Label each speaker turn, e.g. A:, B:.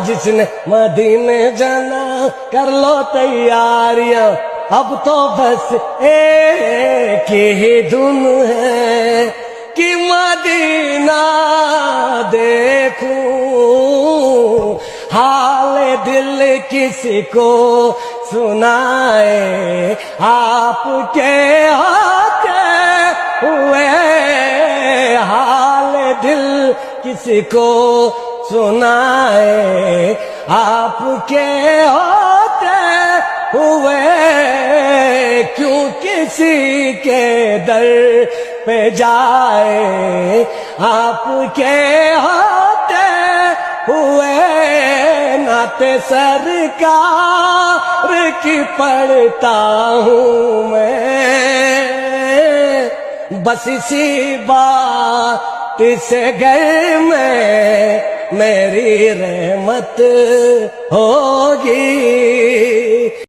A: جس نے مدینے جانا کر لو تیاریاں، اب تو بس ایک ہی دھن ہے کہ مدینہ دیکھوں، حال دل کسی کو سنائے، آپ کے ہوتے ہوئے حال دل کسی کو سنائے، آپ کے ہوتے ہوئے کیوں کسی کے در پہ جائے، آپ کے ہوتے ہوئے نعت سرکار کی پڑھتا ہوں میں، بس اسی بات سے گھر میں میری رحمت ہوگی،